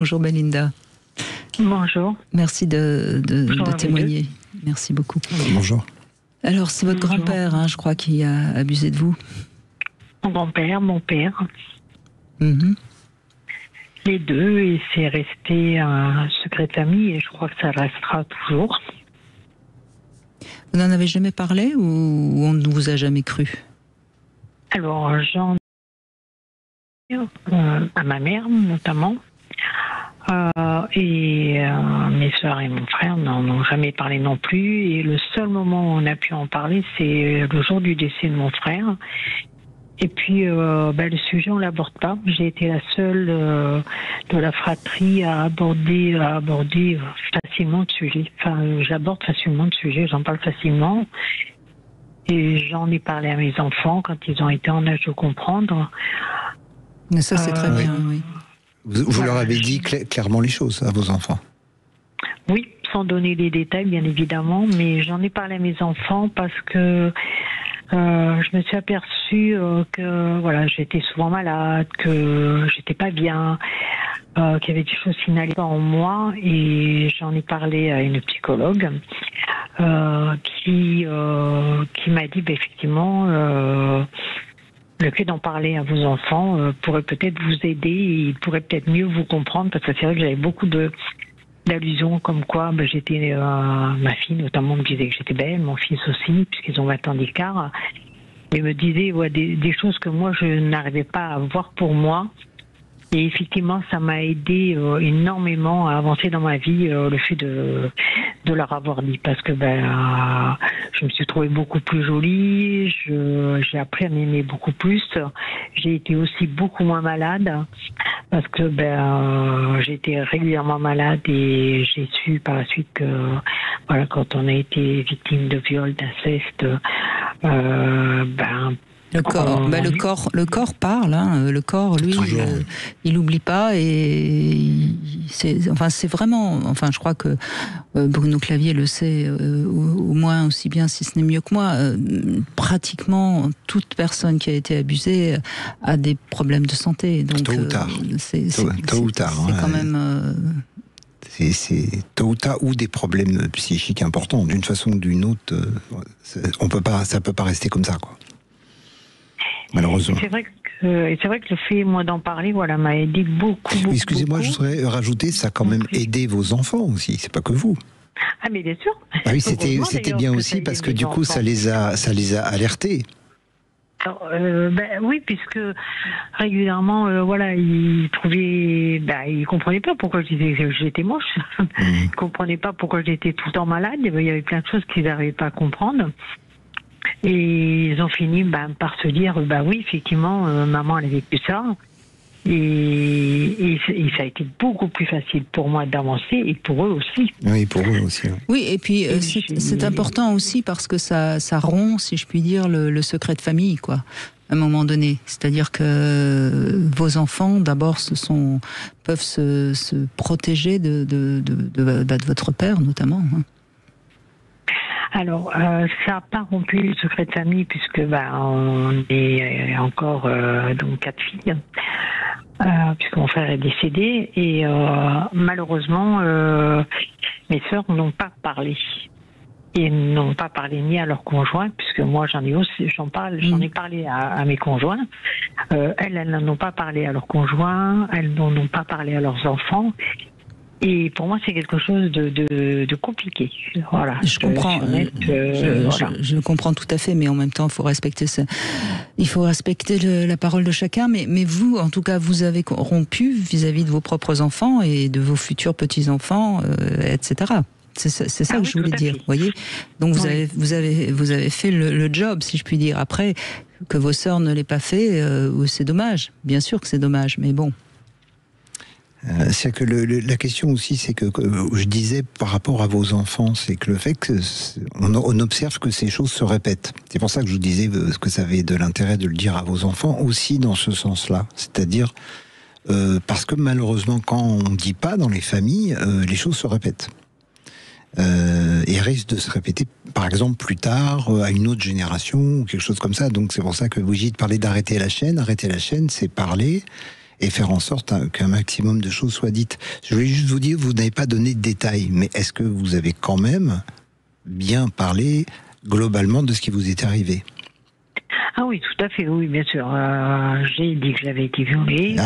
Bonjour Belinda. Bonjour. Merci de témoigner. Merci beaucoup. Bonjour. Alors, c'est votre grand-père, hein, je crois, qui a abusé de vous. Mon grand-père, mon père. Mm-hmm. Les deux, et c'est resté un secret de famille, et je crois que ça restera toujours. Vous n'en avez jamais parlé ou on ne vous a jamais cru? Alors, j'en ai à ma mère, notamment. Mes soeurs et mon frère n'en ont jamais parlé non plus. Et le seul moment où on a pu en parler, c'est le jour du décès de mon frère. Et puis, le sujet, on l'aborde pas. J'ai été la seule de la fratrie à aborder facilement le sujet. Enfin, j'aborde facilement le sujet, j'en parle facilement. Et j'en ai parlé à mes enfants quand ils ont été en âge de comprendre. Mais ça, c'est très bien, oui. Vous leur avez dit clairement les choses à vos enfants? Oui, sans donner les détails, bien évidemment, mais j'en ai parlé à mes enfants parce que je me suis aperçue que voilà, j'étais souvent malade, que j'étais pas bien, qu'il y avait des choses qui n'allaient pas en moi, et j'en ai parlé à une psychologue qui m'a dit effectivement le fait d'en parler à vos enfants pourrait peut-être vous aider, et ils pourraient peut-être mieux vous comprendre, parce que c'est vrai que j'avais beaucoup d'allusions comme quoi j'étais ma fille notamment me disait que j'étais belle, mon fils aussi, puisqu'ils ont 20 ans d'écart, et me disait des choses que moi je n'arrivais pas à voir pour moi. Et effectivement, ça m'a aidé énormément à avancer dans ma vie, le fait de leur avoir dit, parce que je me suis trouvée beaucoup plus jolie, j'ai appris à m'aimer beaucoup plus, j'ai été aussi beaucoup moins malade, parce que j'ai été régulièrement malade, et j'ai su par la suite que voilà, quand on a été victime de viol, d'inceste, le corps parle, hein. Le corps, lui, il n'oublie pas, et c'est vraiment, je crois que Bruno Clavier le sait au moins aussi bien, si ce n'est mieux que moi. Pratiquement toute personne qui a été abusée a des problèmes de santé. Donc, tôt ou tard. C'est quand même. C'est tôt ou tard, ou des problèmes psychiques importants, d'une façon ou d'une autre. Ça peut pas rester comme ça, quoi. Malheureusement. C'est vrai que le fait, moi, d'en parler, voilà, m'a aidé beaucoup. Excusez-moi, je voudrais rajouter, ça a quand même aidé vos enfants aussi, c'est pas que vous. Ah, mais bien sûr. Ah oui, c'était bien aussi, parce que du coup, ça les a alertés. Alors, oui, puisque régulièrement, ils trouvaient, ils comprenaient pas pourquoi je disais que j'étais moche. Ils comprenaient pas pourquoi j'étais tout le temps malade. Il y avait plein de choses qu'ils n'arrivaient pas à comprendre. Et ils ont fini par se dire, oui, effectivement, maman, elle a vécu ça. Et ça a été beaucoup plus facile pour moi d'avancer, et pour eux aussi. Oui, pour eux aussi. Oui, et puis c'est important aussi parce que ça rompt, si je puis dire, le secret de famille, quoi, à un moment donné. C'est-à-dire que vos enfants, d'abord, peuvent se protéger de votre père, notamment, hein. Alors, ça n'a pas rompu le secret de famille, puisque on est encore donc 4 filles, puisque mon frère est décédé, et malheureusement, mes sœurs n'ont pas parlé. Et n'ont pas parlé ni à leurs conjoints, puisque moi j'en ai parlé à mes conjoints. Elles n'en ont pas parlé à leurs conjoints, elles n'en ont pas parlé à leurs enfants. Et pour moi, c'est quelque chose de compliqué. Voilà. Je comprends. Je comprends tout à fait, mais en même temps, il faut respecter la parole de chacun. Mais vous, en tout cas, vous avez rompu vis-à-vis de vos propres enfants et de vos futurs petits-enfants, etc. C'est ça que je voulais dire, vous voyez. Donc vous avez fait le job, si je puis dire. Après, que vos sœurs ne l'aient pas fait, c'est dommage. Bien sûr que c'est dommage, mais bon. C'est que la question aussi, c'est que je disais par rapport à vos enfants, c'est que le fait qu'on observe que ces choses se répètent. C'est pour ça que je vous disais que ça avait de l'intérêt de le dire à vos enfants aussi dans ce sens-là. C'est-à-dire parce que malheureusement, quand on ne dit pas dans les familles, les choses se répètent. Et risquent de se répéter, par exemple, plus tard, à une autre génération, ou quelque chose comme ça. Donc c'est pour ça que vous dites parler d'arrêter la chaîne. Arrêter la chaîne, c'est parler. et faire en sorte qu'un maximum de choses soient dites. Je voulais juste vous dire, vous n'avez pas donné de détails, mais est-ce que vous avez quand même bien parlé globalement de ce qui vous est arrivé? Ah oui, tout à fait, oui, bien sûr. J'ai dit que j'avais été violée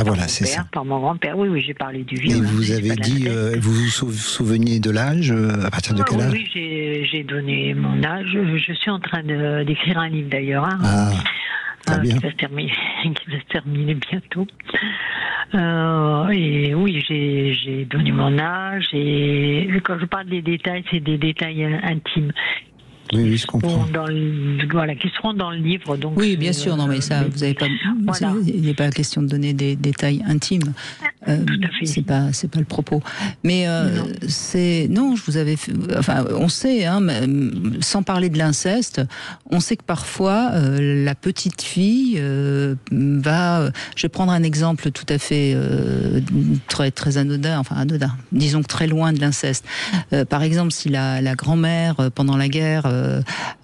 par mon grand-père. Oui, j'ai parlé du viol. Et vous avez dit, vous vous souveniez de l'âge, à partir de quel âge? Oui, j'ai donné mon âge. Je suis en train d'écrire un livre d'ailleurs. Bien. Qui va se terminer bientôt. Et oui, j'ai donné mon âge. Et quand je parle des détails, c'est des détails intimes. Oui, je comprends. Qui seront dans le livre. Donc oui, bien sûr. Non, mais ça, vous n'avez pas. Voilà. Il n'est pas question de donner des détails intimes. Tout à fait. C'est pas le propos. Mais non, je vous avais. Enfin, on sait, sans parler de l'inceste, on sait que parfois la petite fille va. Je vais prendre un exemple tout à fait très anodin. Enfin, anodin. Disons que très loin de l'inceste. Par exemple, si la grand-mère pendant la guerre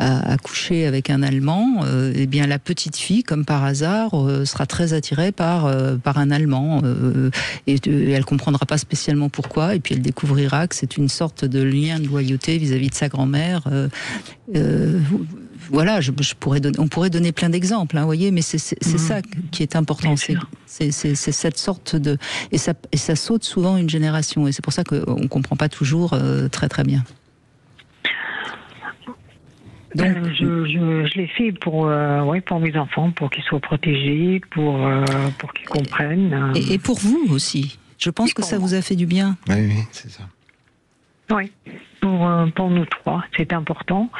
a couché avec un Allemand, eh bien la petite fille, comme par hasard, sera très attirée par un Allemand et elle comprendra pas spécialement pourquoi, et puis elle découvrira que c'est une sorte de lien de loyauté vis-à-vis de sa grand-mère. Voilà, on pourrait donner plein d'exemples, voyez, mais c'est ça qui est important, c'est cette sorte de et ça saute souvent une génération, et c'est pour ça qu'on comprend pas toujours très très bien. Donc, je l'ai fait pour mes enfants, pour qu'ils soient protégés, pour qu'ils comprennent. Et pour vous aussi. Je pense que ça vous a fait du bien. Oui, c'est ça. Oui, pour nous trois, c'est important.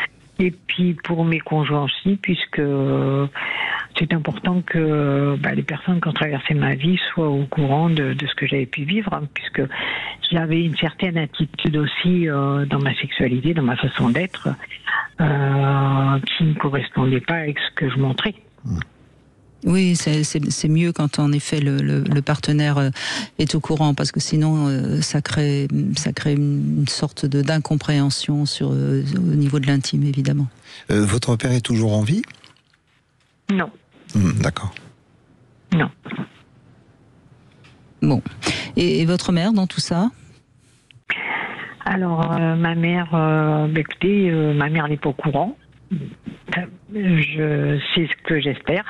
Et puis pour mes conjoints aussi, puisque c'est important que les personnes qui ont traversé ma vie soient au courant de ce que j'avais pu vivre, puisque j'avais une certaine attitude aussi dans ma sexualité, dans ma façon d'être, qui ne correspondait pas avec ce que je montrais. Oui, c'est mieux quand en effet le partenaire est au courant, parce que sinon ça crée une sorte d'incompréhension au niveau de l'intime, évidemment. Votre père est toujours en vie? Non. D'accord. Non. Bon. Et votre mère dans tout ça? Alors, ma mère, écoutez, ma mère n'est pas au courant. C'est ce que j'espère.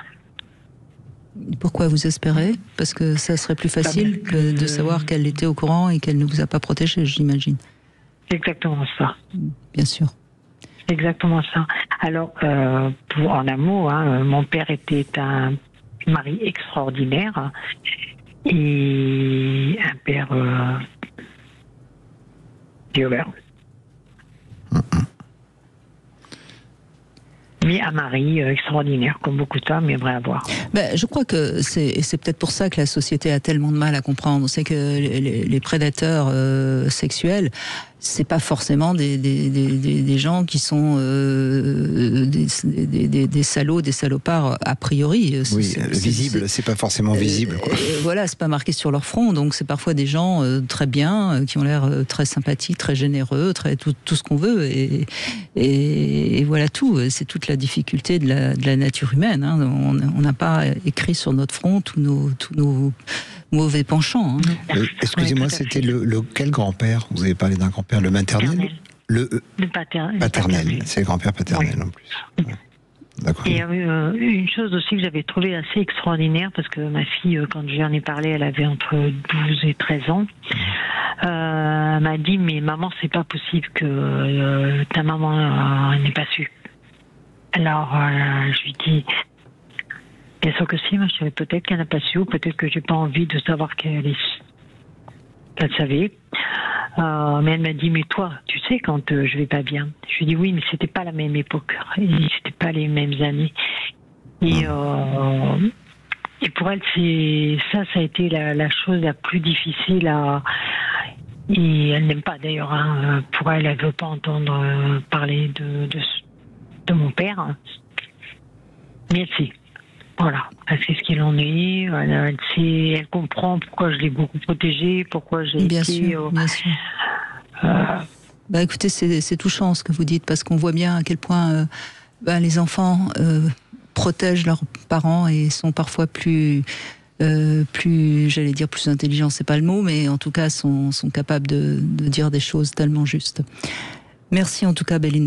Pourquoi vous espérez? Parce que ça serait plus facile que de savoir qu'elle était au courant et qu'elle ne vous a pas protégé, j'imagine. C'est exactement ça. Bien sûr. C'est exactement ça. Alors, en un mot, mon père était un mari extraordinaire et un père violeur. Mais un mari extraordinaire, comme beaucoup de femmes aimeraient avoir. Je crois que c'est peut-être pour ça que la société a tellement de mal à comprendre. C'est que les prédateurs sexuels, c'est pas forcément des gens qui sont des salauds, des salopards a priori. Visible, c'est pas forcément visible. Voilà, c'est pas marqué sur leur front, donc c'est parfois des gens très bien, qui ont l'air très sympathiques, très généreux, tout ce qu'on veut, et voilà tout. C'est toute la difficulté de la nature humaine. On n'a pas écrit sur notre front tous nos mauvais penchants. Excusez-moi, c'était quel grand-père? Vous avez parlé d'un grand-père, le maternel? Le paternel. C'est le grand-père paternel en plus. Ouais. D'accord. Et une chose aussi que j'avais trouvé assez extraordinaire, parce que ma fille, quand je lui en ai parlé, elle avait entre 12 et 13 ans, m'a dit, mais maman, c'est pas possible que ta maman n'ait pas su. Alors, je lui dis, bien sûr que si, moi, je savais peut-être qu'elle n'a pas su, ou peut-être que j'ai pas envie de savoir qu'elle savait. Mais elle m'a dit, mais toi, tu sais quand je vais pas bien. Je lui ai dit, oui, mais c'était pas la même époque, et c'était pas les mêmes années. Et pour elle, ça a été la chose la plus difficile et elle n'aime pas d'ailleurs. Pour elle, elle veut pas entendre parler de mon père. Mais elle sait. Voilà, elle sait ce qu'il en est, elle comprend pourquoi je l'ai beaucoup protégée, pourquoi j'ai été... Bien sûr. Écoutez, c'est touchant ce que vous dites, parce qu'on voit bien à quel point les enfants protègent leurs parents et sont parfois plus plus, j'allais dire plus intelligents, c'est pas le mot, mais en tout cas sont capables de dire des choses tellement justes. Merci en tout cas, Belinda.